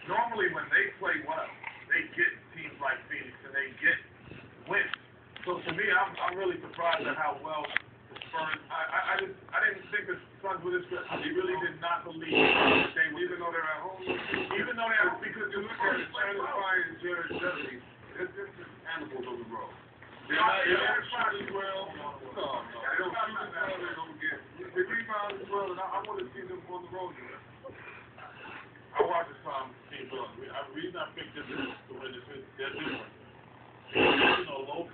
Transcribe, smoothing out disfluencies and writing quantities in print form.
normally when they play well, they get teams like Phoenix and they get wins. So to me, I'm really surprised at how well the Spurs. I didn't think the Suns were this good. I really did not believe that they would, even though they're at home. Even though they're because you look at Shannon Fire and Jared Dudley, it's just animals on the road. They're not shot as well. No, they don't shoot as well. They don't get the rebound as well. And I want to see them on the road. I watch this team. The reason I picked this to win this is they're different. You know, low